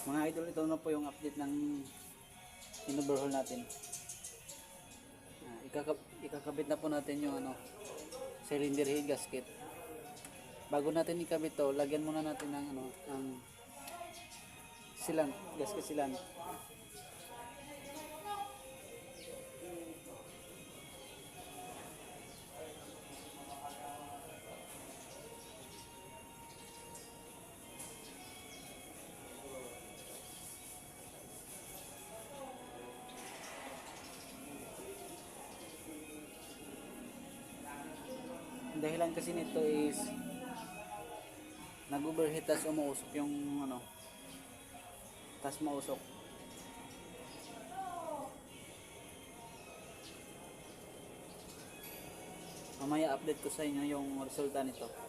Mga idol, ito na po yung update ng in-overhaul natin. Ikakabit na po natin yung cylinder head gasket. Bago natin ikabit to, lagyan muna natin ng ng silan, gasket silan. Ang dahilan kasi nito is nag-overheat, tas umuusok yung tas mausok. Mamaya update ko sa inyo yung resulta nito.